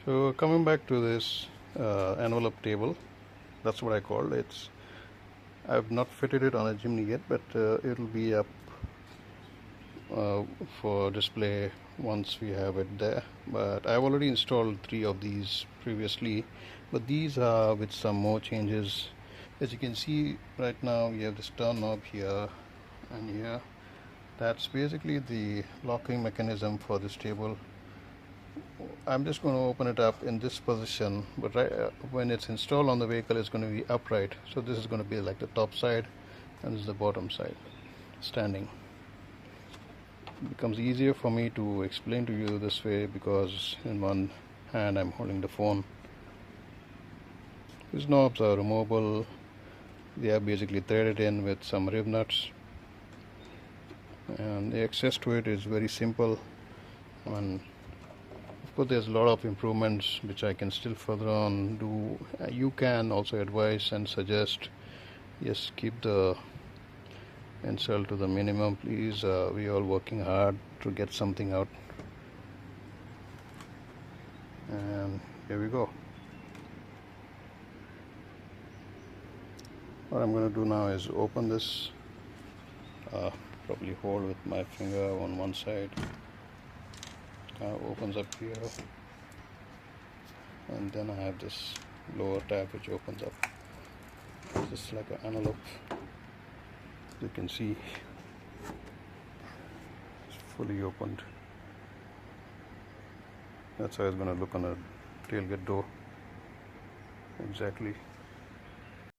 So coming back to this envelope table, that's what I called it. I've not fitted it on a Jimny yet, but it'll be up for display once we have it there. But I've already installed 3 of these previously, but these are with some more changes. As you can see right now, we have this turn knob here and here. That's basically the locking mechanism for this table. I'm just going to open it up in this position, but when it's installed on the vehicle, it's going to be upright. So this is going to be like the top side, and this is the bottom side, standing. It becomes easier for me to explain to you this way because in one hand I'm holding the phone. These knobs are removable. They are basically threaded in with some rib nuts, and the access to it is very simple. And of course, there's a lot of improvements which I can still further on do. You can also advise and suggest, yes, keep the insult to the minimum, please. We are all working hard to get something out. And here we go. What I'm going to do now is open this, probably hold with my finger on one side. Opens up here, and then I have this lower tab which opens up. It's like an envelope. You can see it's fully opened. That's how it's going to look on a tailgate door. Exactly.